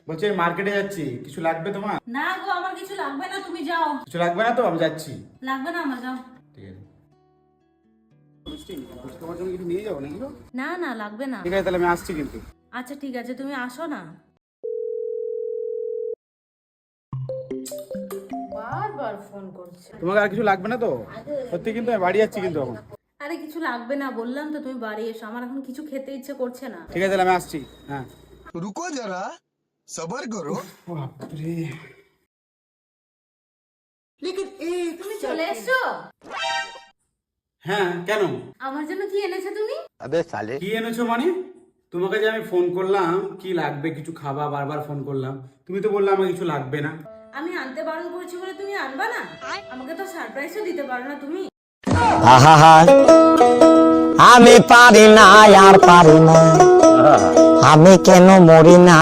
বলছি আমি মার্কেটে যাচ্ছি, কিছু লাগবে তোমার? না গো, আমার কিছু লাগবে না, তুমি যাও। কিছু লাগবে না তো, আমি যাচ্ছি। লাগবে না আমার, যাও। ঠিক আছে। তোমার জন্য কিছু নিয়ে যাবো নাকি? না না, লাগবে না। ঠিক আছে, তাহলে আমি আসছি কিন্তু। আচ্ছা ঠিক আছে, তুমি আসো না। বারবার ফোন করছে। তোমাকে আর কিছু লাগবে না তো? সত্যি কিন্তু আমি বাড়ি যাচ্ছি কিন্তু এখন। আরে কিছু লাগবে না বললাম তো, তুমি বাড়ি এসো, আমার এখন কিছু খেতে ইচ্ছে করছে না। ঠিক আছে, তাহলে আমি আসছি। হ্যাঁ। रुको जरा सबर करो। বাপরে। তুমি চলে এসছো? হ্যাঁ, কেন? আমার জন্য কি এনেছো তুমি? কি এনেছো মানে? তোমাকে যে আমি ফোন করলাম কি লাগবে কিছু খাবা, বারবার ফোন করলাম, তুমি তো বললে আমার কিছু লাগবে না। আমি আনতে বারণ করেছি বলে তুমি আনবা না? আমাকে তো সারপ্রাইজও দিতে পারো না তুমি। আহা, আমি পারি না আর পারি না, আমি কেন মরি না।